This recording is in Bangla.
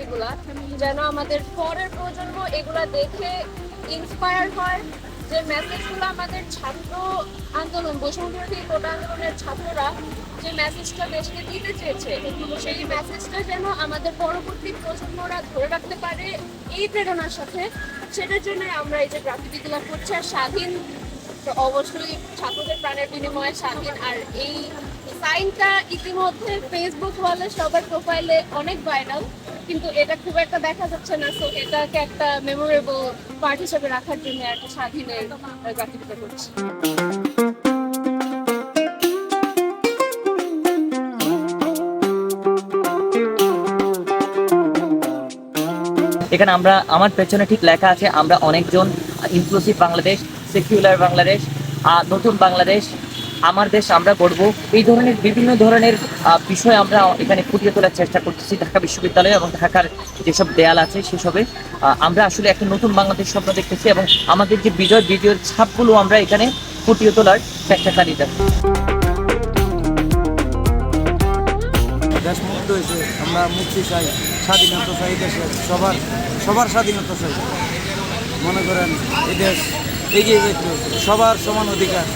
গ্রাফিতিগুলা, যেন আমাদের পরের প্রজন্ম এগুলা দেখে ইন্সপায়ার হয়। যে মেসেজগুলো আমাদের ছাত্র আন্দোলন, বৈষম্যবিরোধী কোটা আন্দোলনের ছাত্ররা যে মেসেজটা দেশকে দিতে চেয়েছে, সেই মেসেজটা যেন আমাদের পরবর্তী প্রজন্মরা ধরে রাখতে পারে এই প্রেরণার সাথে, সেটার জন্য আমরা এই যে গ্রাফিতিগুলো করছি। আর স্বাধীন তো অবশ্যই ছাত্রদের প্রাণের বিনিময়ে স্বাধীন। আর এই সাইনটা ইতিমধ্যে ফেসবুক ওয়ালে সবার প্রোফাইলে অনেক ভাইরাল, কিন্তু এটা খুব একটা দেখা যাচ্ছে না। সো এটাকে একটা মেমোরেবল পার্ট হিসেবে রাখার জন্য একটা স্বাধীনের গ্রাফিতিটা করছি। এখানে আমার পেছনে ঠিক লেখা আছে, আমরা অনেকজন ইনক্লুসিভ বাংলাদেশ, সেকুলার বাংলাদেশ, নতুন বাংলাদেশ, আমার দেশ আমরা গড়বো। এই ধরনের বিভিন্ন ধরনের বিষয় আমরা এখানে ফুটিয়ে তোলার চেষ্টা করতেছি ঢাকা বিশ্ববিদ্যালয় এবং ঢাকার যেসব দেয়াল আছে সেসবে। আমরা আসলে একটা নতুন বাংলাদেশ স্বপ্ন দেখতেছি এবং আমাদের যে বিজয়ের ছাপগুলো আমরা এখানে ফুটিয়ে তোলার চেষ্টা চালিয়ে যাচ্ছি। দেশ মুক্ত হয়েছে, আমরা মুক্তি চাই, স্বাধীনতা চাই, দেশে সবার স্বাধীনতা চাই। মনে করেন এই দেশ এগিয়ে যেতে, সবার সমান অধিকার।